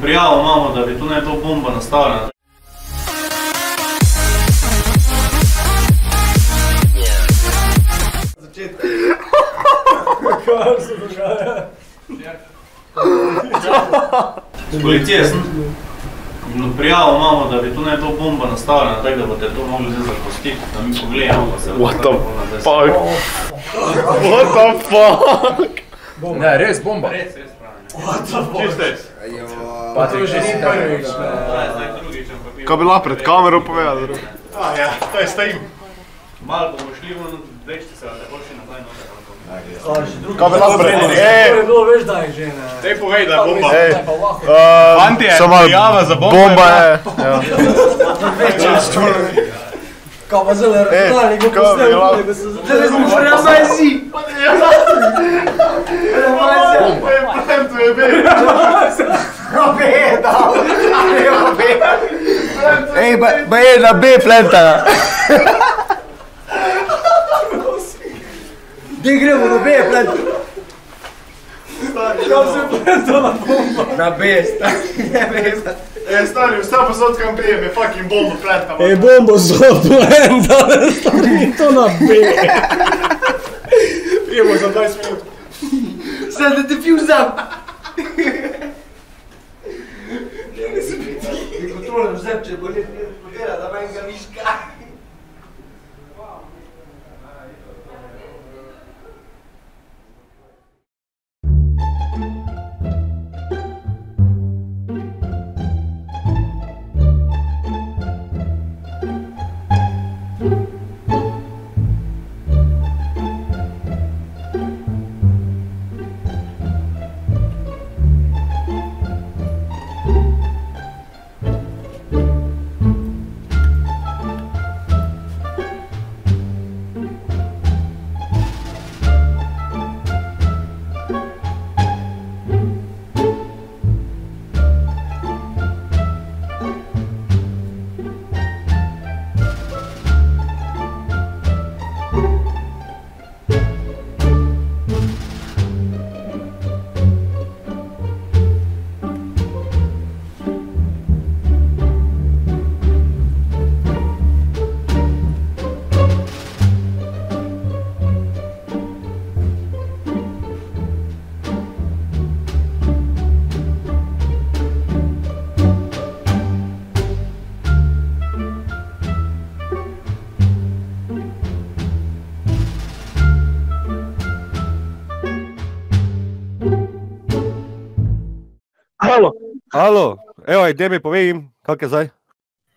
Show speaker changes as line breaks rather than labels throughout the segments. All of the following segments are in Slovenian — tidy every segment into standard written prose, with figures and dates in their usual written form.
prijavo imamo, da bi tu ne to bomba nastavljena.
Začetek. Kaj se dogaja?
Policija sem... Prijavo imamo, da bi tu ne to bomba nastavljena, tako da boste to mogli zdaj zapustiti, da mi pogledamo se.
What the fuck? What the fuck?
Ne, res bomba.
Res pravim.
What the fuck?
Čist res.
Pa to že ni prvič.
Zdaj drugič, ampak...
Kaj bi lahko pred kamero povedal?
Ja, to je stojim. Malo bomo šli v dečti se, da te boš še naprej noter.
Kaj bi lahko pred...
To je bilo, veš, da je žena.
Dej povej, da je bomba.
Fantje, prijava za bomba je...
Kaj pa zelo računalnik, ko posnel tukaj, da se začeli. Zdaj smo še nazaj si!
Tu je bil.
Ej, ba je na B plenta. Gdje gremo na B plenta?
Kaj se plenta na bomba?
Na B, stari.
Stari, vse posod kam pijem je fucking bomba plenta.
Ej, bombo so plenta, stari, to na B.
Pijemo za 20 minut.
Sad da te fjuzam. Mi kontrolam zemče, bo ne pogledal, da manj ga viška. Alo, evo, ajde mi povej jim, kak je zdaj?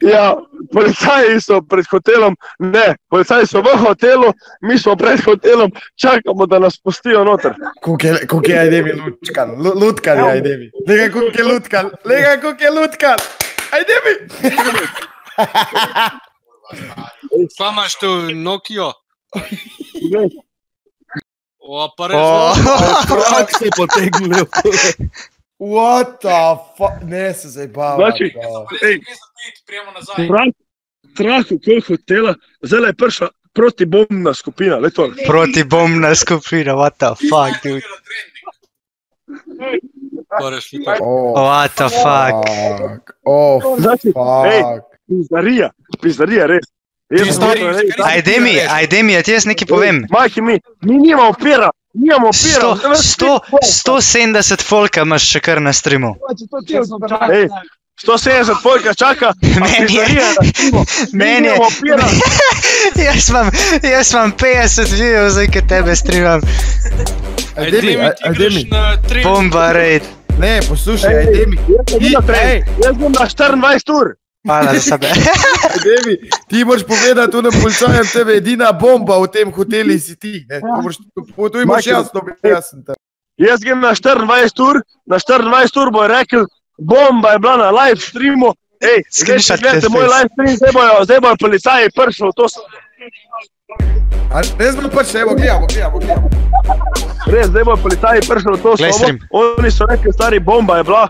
Ja, policaji so pred hotelom, ne, policaji so v hotelu, mi smo pred hotelom, čakamo, da nas pustijo noter.
Kuk je ajde mi lučkan, lutkan je ajde mi. Lega kuk je lutkan, ajde mi.
Kaj imaš tu, Nokio? O, pa res.
Prak si potegnil. What the fuck, ne se zajbava.
Znači, ej, strahu kol hotela, zdaj je prišla protibombna skupina, le to.
Protibombna skupina, what the fuck, dude. What the fuck.
Znači, ej, pizdarija, res.
Ajde mi, ja ti jaz nekaj povem.
Majki mi nimamo pira.
170 folka imaš še kar na streamu.
Ej, 170 folka čaka, a pizdarija na streamu. Nimamo pira.
Jaz imam 50 vijev, zdaj kaj tebe streamam.
Ajde mi.
Bomba raid.
Ne, poslušaj, ajde mi.
Jaz bom na 24 ur.
Hvala za sebe.
Ajde mi, ti moraš povedati tu na policajem tebe, edina bomba v tem hoteli si ti. Tu imaš jasno, jasno.
Jaz grem na 24 ur, na 24 ur bo rekel, bomba je bila na live streamu. Ej, gledajte moj live stream, zdaj bojo policaji prišli v to.
Res bo pač, evo, gledamo.
Res, zdaj bo policaji prišli v to sobo, oni so rekli, stari, bomba je bila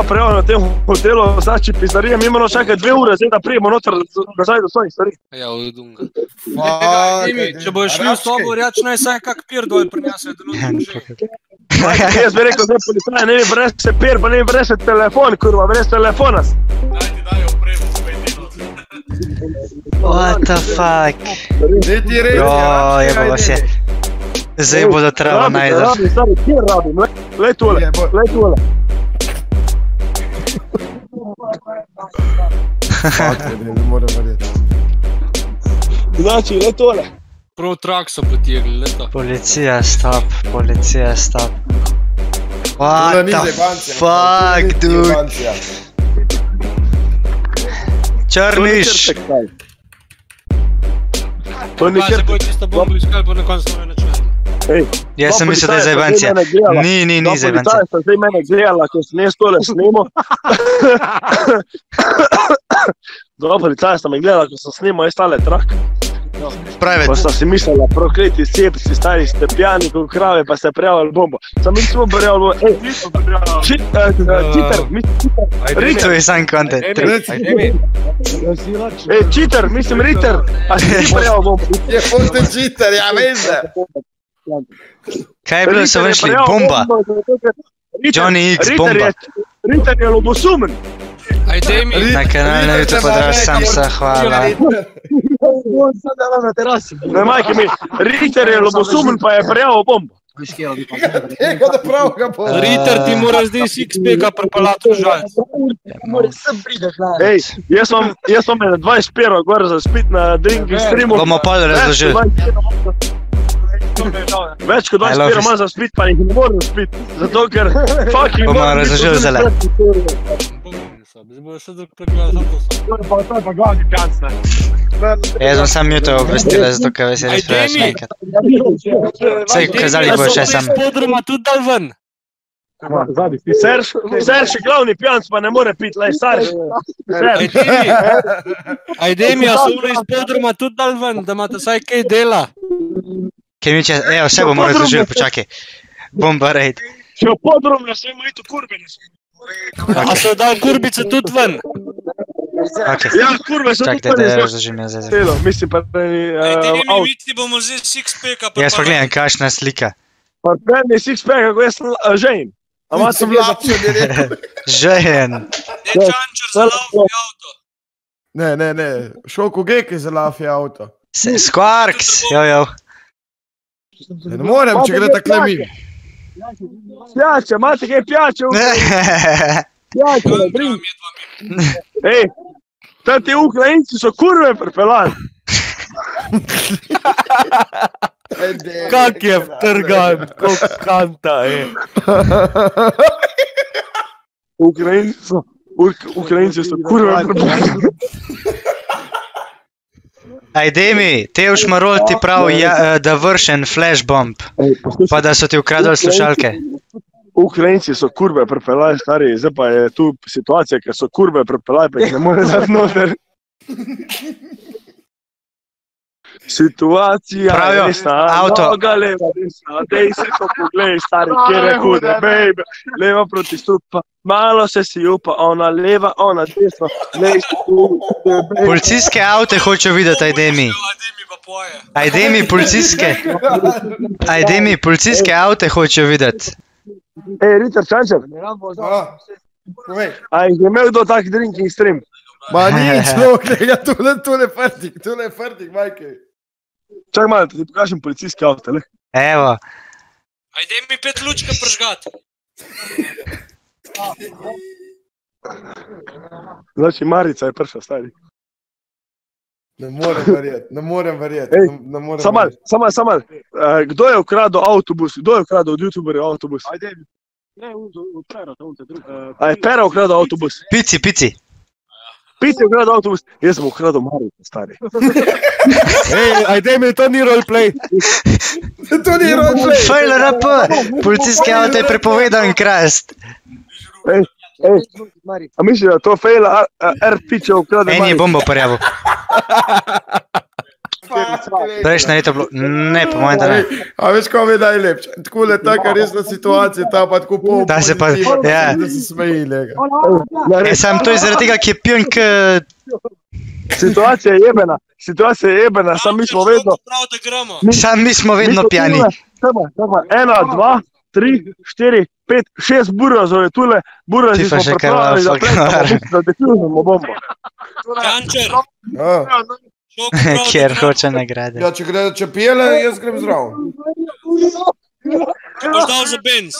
prijavljena na tem hotelu, znači pizdarija, mi imamo čakaj 2 ure, zdaj da prijemo noter nazaj do svojih stvari.
Ja, udunga. Če bojo šli v sobo, reč naj saj kak pir dol prinesel, da noter že.
Jaz bi rekel, zdaj policaji, ne bi brese pir, pa ne bi brese telefon, kurva, brez telefonas.
Daj opremo svoj delo.
What the fuck?
Zdaj ti reči,
Jebo vas je. Zdaj bodo travo najdel.
Stari, kjer rabim, lej tole.
Ne morem verjeti.
Znači, lej tole.
Prav trak so pretegli, leto.
Policija, stop. What the fuck, dude? Črniš.
To ni
Kaj se
črtek.
bojo tista bomba iskali, pa na koncu smo jo nič najdli.
Jaz sem mislil, da je zajbancija. Ni zajbancija.
Policaja sta zdaj mene gledala, ko sem jaz tole snimo. Dva policaja sta me gledala, ko sem snimo, jaz tale trak.
Private.
Pa sta si mislila, prokleti cepci, stari ste pijani kot krave, pa ste prijavili bombo. Sam mi smo prijavili bombo. Cheater,
To je sam content.
cheater, mislim Ritter, a si ti prijavil bombo?
Je pošte cheater, ja veš da.
Kaj je bilo, so vršli? Bomba. Johnny X, bomba.
Ritter je lobosumen.
Ajde mi.
Na kanal na YouTube odraž Samsa, hvala.
Ne, majke mi, Ritter je lobosumen, pa je prijavil bombo.
Tega da pravega bo.
Ritter ti mora zdaj six-packa prepelati v žalc.
Ej, jaz vam 20 perov gor za spit na drinking streamu.
Bomo pol razložili.
Več kot 20 perov ima za spit, pa jih ne morem spit. Zato ker fucking
Bomo razložili zale.
Zdaj bojo še drug pregledali, zato
Jaz bom sam mutal obvestila, zato ker res je res preveč naenkrat. Sej, kazali bojo še sam.
Iz podruma tudi dal ven.
Serš je glavni pijanc, pa ne more pit, lej, Serš.
Ajde mi, a so ono iz podruma tudi dal ven, da imate vsaj kaj dela.
Kaj mi če, evo, vse bomo razložili, počakaj. Bomba raid.
Če v podrum ne smemo iti v kurbe, ne smemo.
A so dal kurbice tudi ven?
Ok,
Ja, kurve so
čakajte,
tudi
da
ne
razložim jaz zdaj.
smemo. Mislim pa, da ni
Ajde mi,
avt.
vidni bomo zdaj six-packa
Jaz pa gledam, kakšna slika.
Pa meni six-pack, kako jaz sem žejn. A imate
Sem
gledati?
lapčen, je rekel.
Žejen.
Je čančer za laufi avto.
Ne, šoko geke za lafi avto.
Squarks, jo.
Ne morem, če gre takle mi.
Pijače, imate kaj pijače? Pijače, drink. Ej, tam ti Ukrajinci so kurve pripeljali.
Kak je vtrgan, koliko kanta je.
Ukrajinci so kurve pripeljali.
Ajde mi, Teuš Marol ti pravi, da vršen flashbomb, pa da so ti ukradali slušalke.
Ukrajinci so kurve pripeljali, stari, zdaj pa je tu situacija, ker so kurve pripeljali, pa jih ne more dati noter. Situacija
Pravijo,
je resna,
avto.
noga leva, desna, dej se to poglej, stari, kjer je hude, baby, leva proti strupa, malo se si upa, ona leva, ona desna, lej se tu, baby.
Policijske avte hočejo videti, ajde mi.
Ajde mi pa poje.
Ajde mi, policijske avte hočejo videti.
Ej, Ritter Čančer,
Povej.
a je imel kdo tak drinking stream?
Ma nič, gleda, tole fartik, majke.
Čak malo, da ti pokažem policijske avte, le.
Evo,
Ajde mi 5 lučka pržgat.
Znači, Marica je prišla, stari.
Ne morem verjeti.
Ej, Samo malo. Kdo je ukradel avtobus? Kdo je ukradel od youtuberjev avtobus? Ajde. A je Pera ukradel avtobus?
pici.
Pici je ukradel avtobus? Jaz sem ukradel Marico, stari.
Ej, ajde mi, to ni roleplay.
To ni roleplay.
FLRP, policijske avte je prepovedan krast.
Ej, a misliš, da to fejla RP, če ukrade
En je
Marico?
bombo porjavil. Prejšnje leto bilo, ne, po mojem, da ne.
A veš, kaj je najlepše? Takole taka resna situacija, ta pa tako pol
Da se pa, ja.
da se smeji, lega.
Sam to je zaradi tega, ki je pijen,
Situacija je jebena, sam mi smo vedno...
Sam mi smo vedno pijani.
1, 2, 3, 4, 5, 6 burazov je tule, burazi
Ti pa
smo
še
pripravili, da da defuzimo bombo.
Kančer,
Kjer hoče nagrade.
Ja, če pijele, jaz grem zdrav.
če boš dal za benz.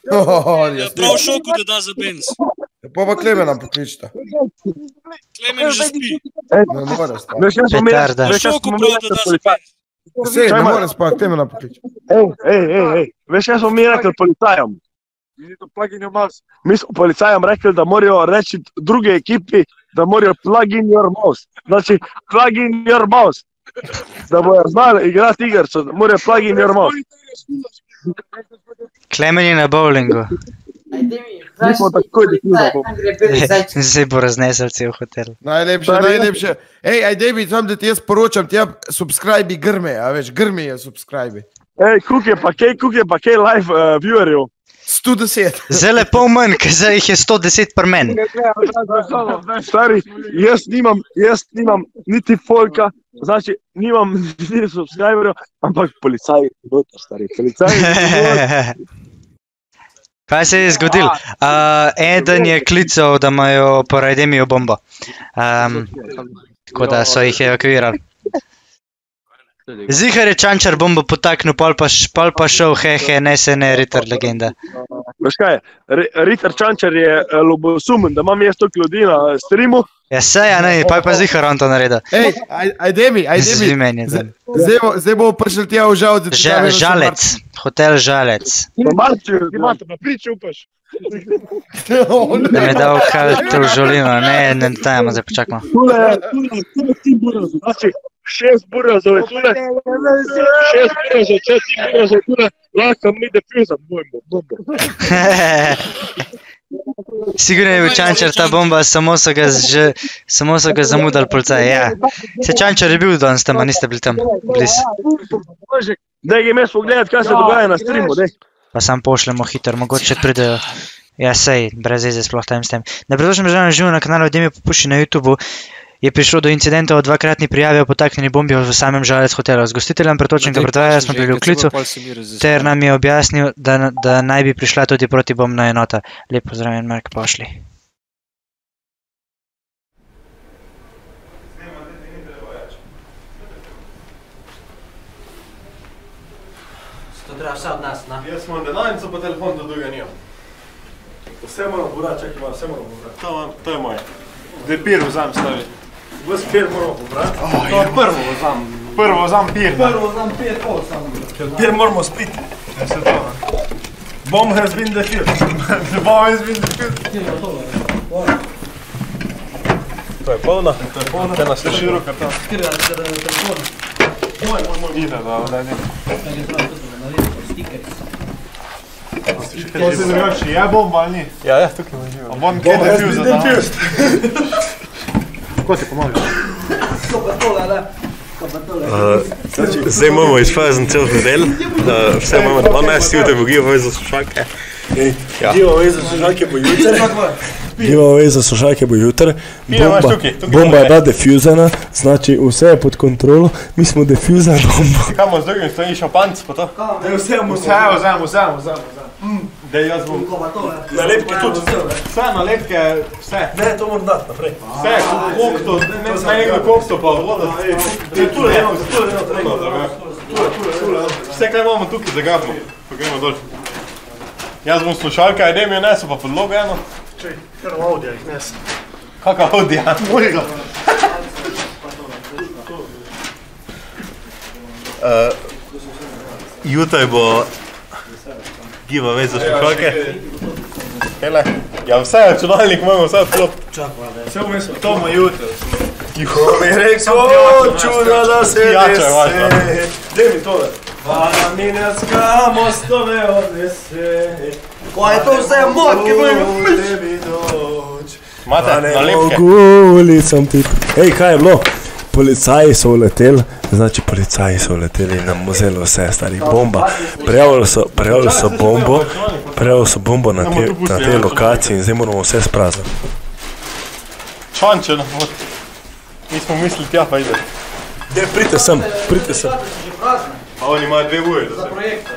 Ja, prav v šoku, da da za benz.
Pa pa Klemena pokličta.
Klemen že spi.
Ne more spati.
Veš, jaz smo mi
Petarda.
V šoku prav, da da za benz.
Sej, ne more spati, Klemena pokličta.
Ej, veš, jaz smo mi rekli policajem. Mi smo policajem rekli, da morajo reči druge ekipi, da morajo plug in your mouse. Znači, plug in your mouse. Da bojo znali igrati igrico, da morajo plug in your mouse.
Klemen je na bowlingu.
Mi smo takoj defuzili bombo.
Zdaj bo raznesel cel hotel.
Najlepše. Ej, David, sam da ti jaz poročam, ti subscribe Grme, a veš, Grme je subscribe.
Ej, kuk je pa kaj live viewerjev.
110.
Zdaj lepo manj, ker zdaj jih je 110 pri meni.
Stari, jaz nimam niti folka, znači nimam niti subscriberjev, ampak policaji, stari, policaji.
Kaj se je zgodilo? Eden je klical, da imajo po Rajdemiju bombo. Tako da so jih evakuirali. Zihar je Čančar bombo potaknil, pol pa šel, hehe, ne se ne, Ritter legenda.
Veš kaj, Ritter Čančar je ljubosumen, da imam jaz toliko ljudi na streamu.
Ja sej, a ne, pa je pa Zihar on to naredil.
Ej, Ajdemi, zdaj bomo prišli tja v žal, da ti da
Žalec, hotel Žalec.
Na priče upaš.
Da mi je dal kalt v žolino, ne tajamo, zdaj počakamo.
Tule ti burazov, znači 6 burazov je tule, 6 burazov, če ti burazov tule, lahko mi defuzam bombo.
Sigurno je bil Čančar ta bomba, samo so ga zamudali policaji, ja. Se Čančar je bil danes tam, a niste bili tam bliz.
Daj grem jaz pogledat, kaj se dogaja na streamu, daj.
Pa sam pošljemo hiter, mogoče pridejo. Ja sej, brez veze sploh timestamp. Na predložnem žalem živo na kanalu Demi Popuši na YouTubeu je prišlo do incidenta o dvakratni prijavi o potaknjeni bombi v samem Žalec hotelu. Z gostiteljem pretočnega pretvaja smo bili v klicu, ter nam je objasnil, da naj bi prišla tudi protibombna enota. Lep pozdravljen, Mark, pošli.
To treba vse od nas, ne?
Jaz imam denarnico, pa telefon do druga nimam. Vse moram pobrati, čakaj malo, vse moram pobrati. To je moje. Zdaj pir vzam stavi. Ves pir moramo pobrati. To je prvo vzam. Prvo vzam pir.
Prvo znam 5 pol samo.
Pir moramo spiti. Ja se to. Bomb has been defused. The bomb has been defused. To je polna. To je polna. Kaj nas je široka tam.
Kjer telefon.
Moj. Ide, da ne. To se drugače, je bomba ali ni? Ja, tukaj ima živo. A bom kaj defused da? Ko ti pomagaš?
Ko pa tole, ne?
Zdaj imamo izfazen cel hotel, vse imamo 12 jutri, bo giveaway za slušalke.
Giveaway za slušalke bo jutri.
Giveaway za slušalke bo jutri. Bomba je bila defuzena, znači vse je pod kontrolo, mi smo defuzali bombo.
Kaj bomo z drugim stojiš v panc po to? Vse vzem. Dej jaz bom. Nalepke tudi. Vse nalepke, vse.
Ne, to moram dati naprej.
Vse, kokto, nekaj kokto pa voda. Tule imamo, vse kaj imamo tukaj zagafno. Pa gremo dol. Jaz bom slušalka, idem jo nesu pa podlogo eno.
Čej, kar v Audija jih nes.
Kaka Audija?
Mojega.
Jutaj bo giveaway za slušalke.
Hele, ja vse, računalnik imamo, vse odklop.
Vse vmes, to ima jutro.
Tiho mi rekel, čuda da se desi.
Dej mi tole.
Minecka mostove odnese.
Ko je to vse motke mojega
Mate, nalepke.
Ulicam ti. Ej, kaj je bilo? Policaji so uleteli, znači policaji so uleteli na muzelu vse, stari, bomba. Prijavili so bombo na tej lokaciji in zdaj moramo vse sprazniti.
Čanče, mi smo mislili tja pa ide.
Pridite sem.
A oni imajo 2 ure.
Za projekta.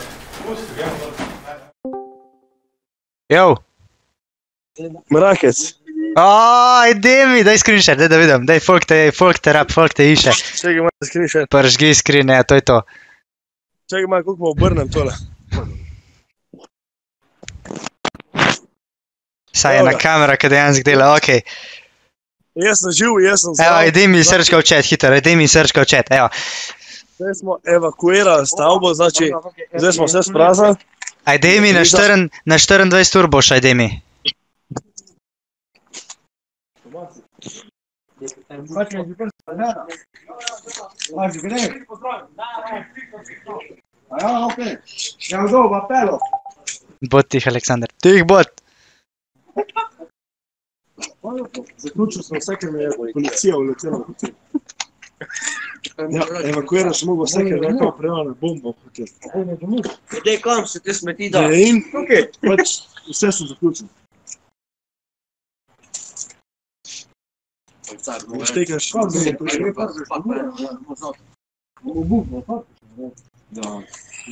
Jo.
Mrakec.
Ajde mi, daj screenshot, daj da vidim, daj folk te iše.
Čekaj, malo screenshot.
Pržgi screen, ja, to je to.
Čekaj, malo koliko obrnem tole.
Saj je na kamera, kad dejansko dela, okej.
Jaz sem živ, jaz sem zdrav.
Evo, ajde mi srčka v chat, hitro, ajde mi srčka v chat, evo.
Zdaj smo evakuirali stavbo, znači, zdaj smo vse spraznili.
Ajde mi na 24 ur boš, ajde mi. Bot tih, Aleksandar. Tih bot.
Zaključil sem vse, ker me je policija uletela v hotel. Evakuirali smo mogli vse, ker je nekako prejela bombo v hotel.
Dej, kam se te smeti da?
In pač vse sem zaključil. Štegaš,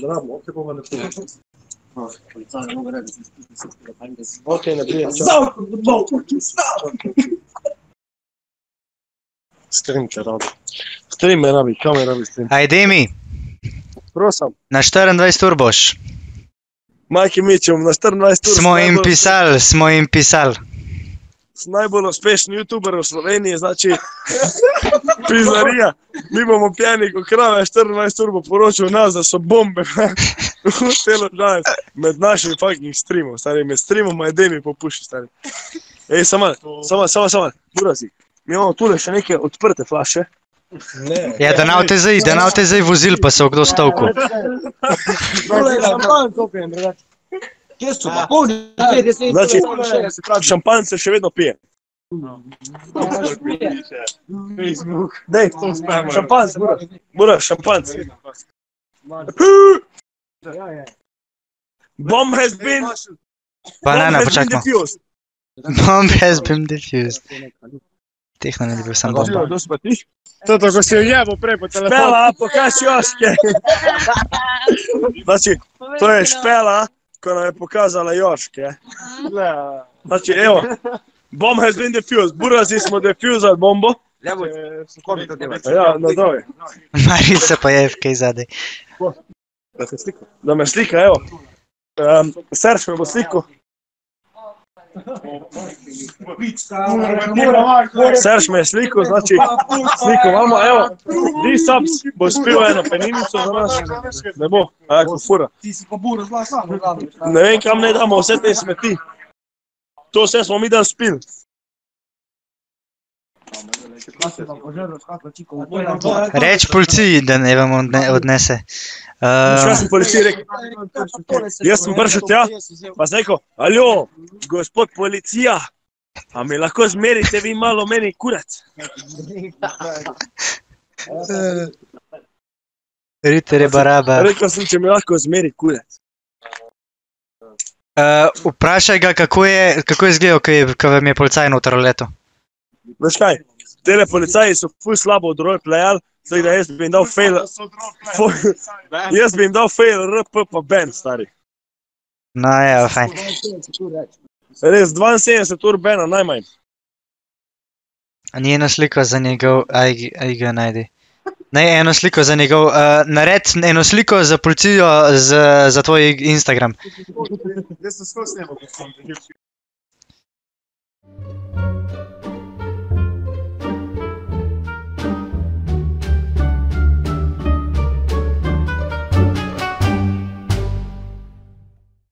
Bravo, ok, bomo ne povedali. Ok, ne prijem čas. Stream te rabi. Stream me rabi, kam me rabi stream?
Ajde mi.
Prosim.
Na 24 ur boš.
Majke Mičem, na 24 ur.
Smo jim pisali.
Najbolj uspešni youtuber v Sloveniji, znači pizarija. Mi bomo pijani ko krave, 14 ur bo poročil nas, da so bombe v hotelu danes. Med našimi fucking streamom, stari, med streamom ajde mi popuši, stari. Ej, samo, burazi. Mi imamo tule še neke odprte flaše.
Ja, da nav te zdaj vozil, pa se v kdo stavku.
Znači, šampance še vedno pije. Dej, šampanc, Buraz, šampanc. Bomb has been...
Banana, počakajmo. Bomb has been defused. Tehno ne bi bil sam bomba.
Toto, ko si jo jebo prej po telefonu. Špela, pokaži Joške. Znači, to je špela, ko nam je pokazala Joške. Znači, evo, bomb has been defused. Burazi smo defuzali bombo. Ja, no dove.
Marica pa je FK zadaj.
Da me slika, evo. Serč me bo sliko. Serč me je sliko, znači sliko imamo, evo. D-Subs bo spil eno peninico za nas. Ne bo, a jako fura. Ne vem kam ne damo vse te smeti. To vse smo mi dan spili.
Reč policiji, da ne vam odnese.
Jaz sem policiji rekel, jaz sem prišel tja, pa sem rekel, aljo, gospod policija, a mi lahko zmerite vi malo meni kurac?
Ritere baraba.
Rekel sem, če mi lahko zmeri kurac.
Vprašaj ga, kako je izgledal, ko vam je policaj noter leto.
Veš kaj, tele policaji so ful slabo od roleplayali, zdaj da jaz bi jim dal fail, jaz bi jim dal fail RP pa Ben, stari.
No, ja, fajn.
Res, 72 ur Bena, najmanj.
Ni eno sliko za njegov, aj ga najdi. Ne, eno sliko za njegov, nared eno sliko za policijo za tvoj Instagram.